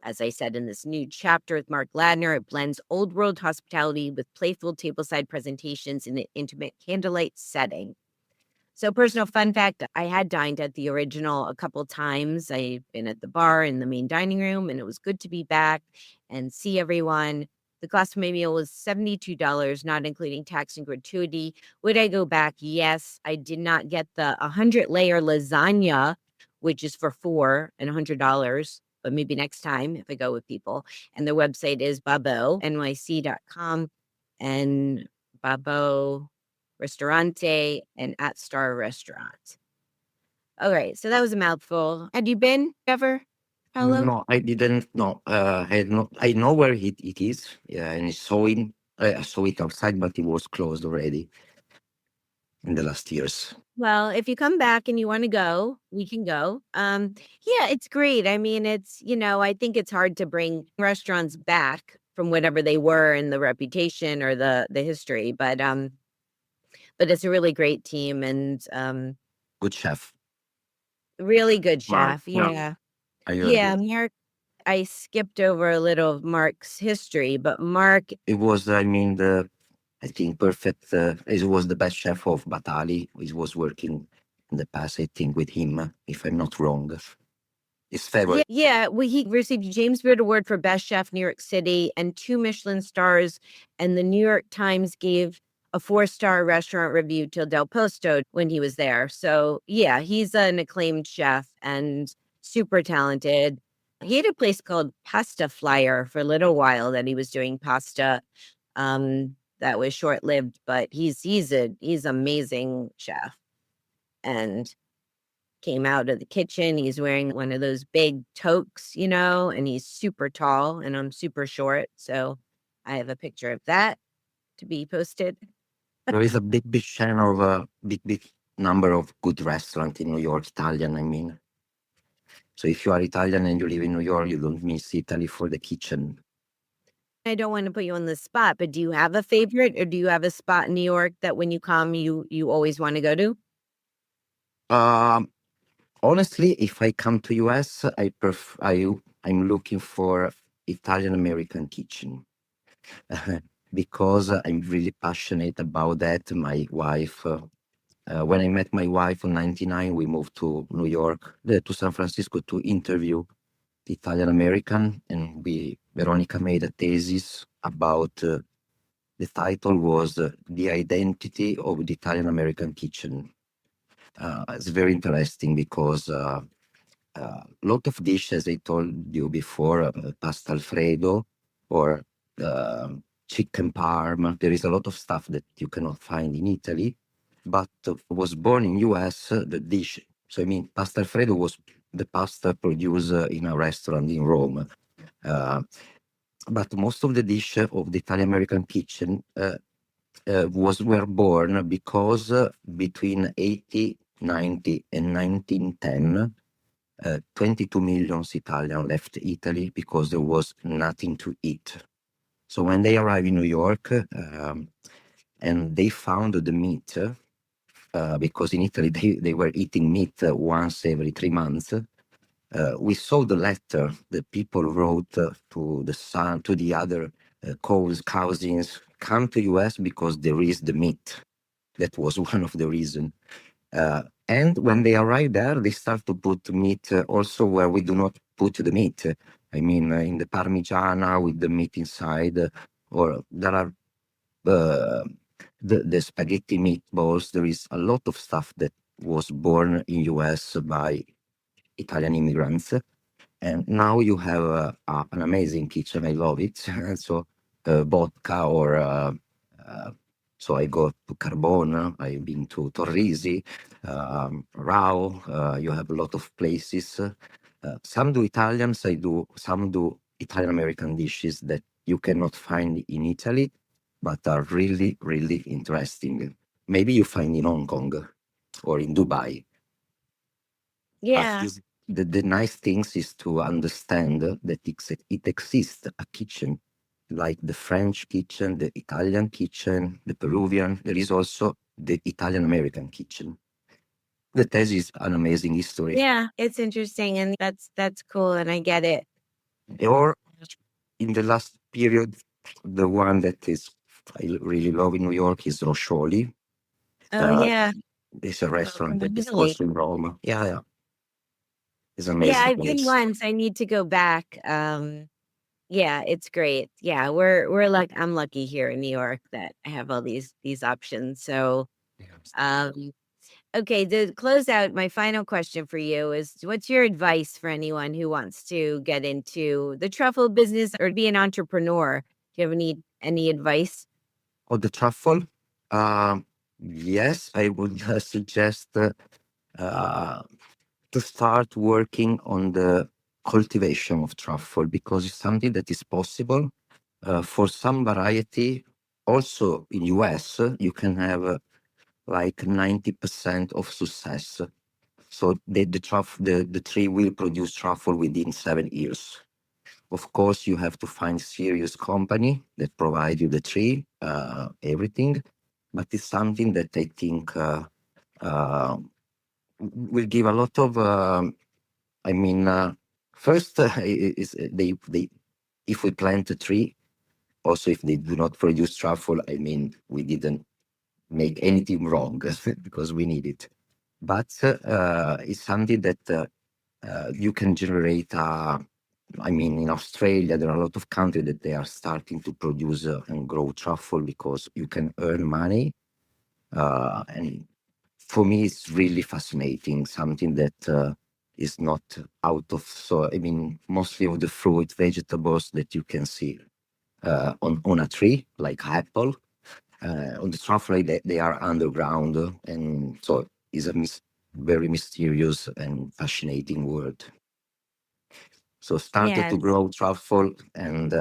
As I said in this new chapter with Mark Ladner, it blends old world hospitality with playful tableside presentations in an intimate candlelight setting. So, personal fun fact, I had dined at the original a couple times. I've been at the bar in the main dining room, and it was good to be back and see everyone. The cost of my meal was $72, not including tax and gratuity. Would I go back? Yes. I did not get the 100-layer lasagna, which is for four and $100, but maybe next time if I go with people. And their website is babonyc.com and Babbo Ristorante and at Star Restaurant. All right, so that was a mouthful. Had you been ever, Paolo? No, I didn't know. I know where it is. Yeah, and I saw it outside, but it was closed already in the last years. Well, if you come back and you want to go, we can go. Yeah, it's great. I mean, I think it's hard to bring restaurants back from whatever they were in the reputation or the history, but it's a really great team and Good chef. really good Mark. chef. Yeah. I heard Yeah, it. Mark, I skipped over a little of Mark's history, but Mark, It was, I mean, I think perfect. It was the best chef of Batali. He was working in the past, I think, with him, if I'm not wrong. His favorite. yeah, well, he received a James Beard Award for Best Chef New York City and 2 Michelin stars, and the New York Times gave a 4-star restaurant review to Del Posto when he was there. So, yeah, he's an acclaimed chef and super talented. He had a place called Pasta Flyer for a little while that he was doing pasta. That was short-lived, but he's amazing chef and came out of the kitchen. He's wearing one of those big toques, and he's super tall and I'm super short. So I have a picture of that to be posted. There is a big chain of big number of good restaurants in New York, Italian, I mean. So if you are Italian and you live in New York, you don't miss Italy for the kitchen. I don't want to put you on the spot, but do you have a favorite or do you have a spot in New York that when you come you always want to go to? Um, Honestly, if I come to US, I'm looking for Italian American kitchen because I'm really passionate about that. My wife, when I met my wife in '99, we moved to New York, to San Francisco to interview Italian American, and Veronica made a thesis about the title was The Identity of the Italian American Kitchen. It's very interesting because lot of dishes I told you before, pasta Alfredo or chicken parm. There is a lot of stuff that you cannot find in Italy, but was born in US. The dish. So I mean, pasta Alfredo was the pasta produced in a restaurant in Rome. Uh, but most of the dish of the Italian American kitchen were born because between 1890 and 1910, 22 million Italians left Italy because there was nothing to eat. So when they arrived in New York and they found the meat, because in Italy they were eating meat once every 3 months, we saw the letter that people wrote to the son, to the other cousins, come to US because there is the meat. That was one of the reasons. And when they arrive there, they start to put meat also where we do not put the meat. I mean, in the Parmigiana with the meat inside, or there are the spaghetti meatballs. There is a lot of stuff that was born in US by Italian immigrants. And now you have an amazing kitchen. I love it. So vodka or so I go to Carbona. I've been to Torrisi, Rao. You have a lot of places. Some do Italians. I do. Some do Italian American dishes that you cannot find in Italy, but are really interesting. Maybe you find in Hong Kong or in Dubai. But Yeah. the nice things is to understand that it exists a kitchen like the French kitchen, the Italian kitchen, the Peruvian. There is also the Italian American kitchen. That is an amazing history. Yeah, it's interesting, and that's cool, and I get it. Or in the last period, the one that is I really love in New York is Roscioli. Oh Uh, yeah, it's a restaurant welcome to that is Italy. also in Rome. Yeah, yeah, it's an Yeah, amazing I've been place. once. I need to go back. Yeah, it's great. Yeah, we're like I'm lucky here in New York that I have all these options. So, um, okay, to close out, my final question for you is: what's your advice for anyone who wants to get into the truffle business or be an entrepreneur? Do you have any advice? Oh, the truffle. Um, yes, I would suggest uh, to start working on the cultivation of truffle because it's something that is possible. For some variety, also in US, you can have like 90% of success. So the tree will produce truffle within 7 years. Of course, you have to find serious company that provide you the tree, everything, but it's something that I think uh, will give a lot of. I mean, first is they if we plant a tree, also if they do not produce truffle, I mean, we didn't make anything wrong because we need it. But it's something that you can generate. I mean, in Australia, there are a lot of countries that they are starting to produce and grow truffle because you can earn money. And for me, it's really fascinating. Something that is not out of. So I mean, mostly of the fruit, vegetables that you can see on a tree, like apple. On the truffle, they are underground, and so it's a very mysterious and fascinating world. So started Yeah, to grow truffle, and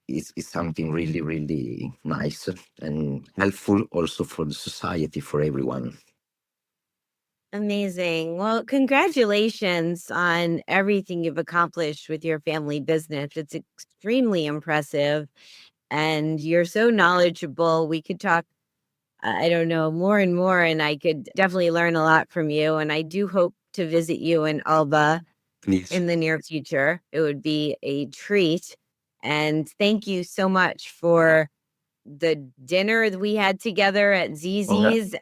it's something really, really nice and helpful also for the society, for everyone. amazing. Well, congratulations on everything you've accomplished with your family business. It's extremely impressive, and you're so knowledgeable. We could talk, I don't know, more and more, and I could definitely learn a lot from you. And I do hope to visit you in Alba Please. in the near future. It would be a treat. And thank you so much for the dinner that we had together at Yeah. Zizi's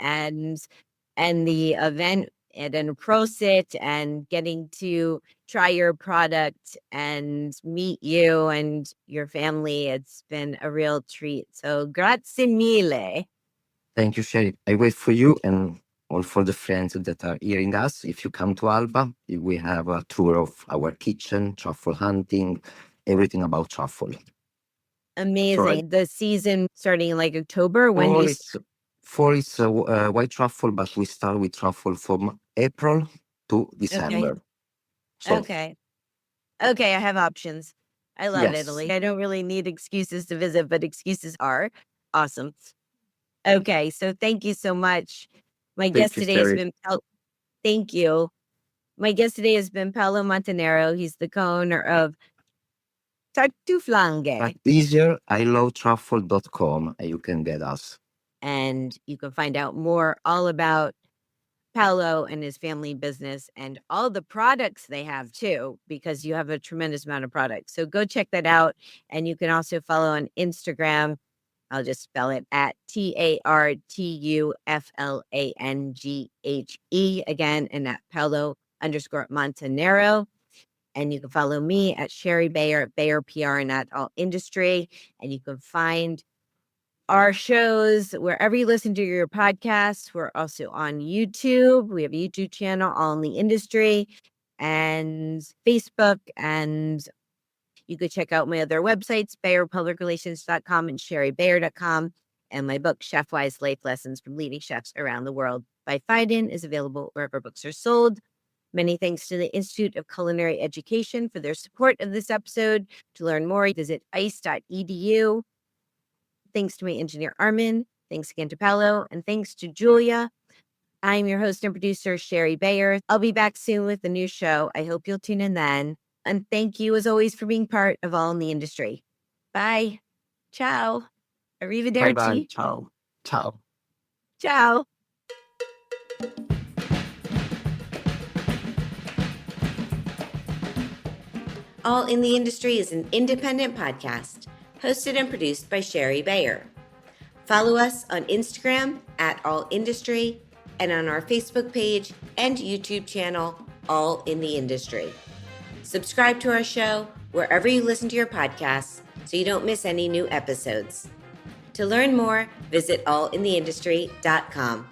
and the event at an Prosit and getting to try your product and meet you and your family. It's been a real treat. So grazie mille. Thank you, Sherry. I wait for you and all for the friends that are hearing us. If you come to Alba, we have a tour of our kitchen, truffle hunting, everything about truffle. Amazing. The season starting in like October. When do For you it's for it's white truffle, but we start with truffle from April to Okay. December. So Okay. Okay, I have options. I love yes, Italy. I don't really need excuses to visit, but excuses are awesome. Okay, so thank you so much. My thank guest you, today has Sherry. been thank you. My guest today has been Paolo Montanaro. He's the co-owner of Tartuflanghe. But easier, ilovetruffle.com, and you can get us. And you can find out more all about Paolo and his family business and all the products they have too, because you have a tremendous amount of products. So go check that out. And you can also follow on Instagram. I'll just spell it at TARTUFLANGHE again, and at Paolo_Montanaro. And you can follow me at Sherry Bayer at Bayer PR and at All Industry. And you can find our shows wherever you listen to your podcasts. We're also on YouTube. We have a YouTube channel, All in the Industry, and Facebook. And you could check out my other websites, BayerPublicRelations.com and SherryBayer.com. And my book, Chef Wise Life Lessons from Leading Chefs Around the World by Fiden, is available wherever books are sold. Many thanks to the Institute of Culinary Education for their support of this episode. To learn more, visit ice.edu. Thanks to my engineer, Armin. Thanks again to Paolo. And thanks to Julia. I'm your host and producer, Sherry Bayer. I'll be back soon with a new show. I hope you'll tune in then. And thank you, as always, for being part of All in the Industry. Bye. Ciao. Bye bye. Arrivederci. Ciao. Ciao. Ciao. All in the Industry is an independent podcast hosted and produced by Sherry Bayer. Follow us on Instagram at All Industry and on our Facebook page and YouTube channel, All in the Industry. Subscribe to our show wherever you listen to your podcasts so you don't miss any new episodes. To learn more, visit allintheindustry.com.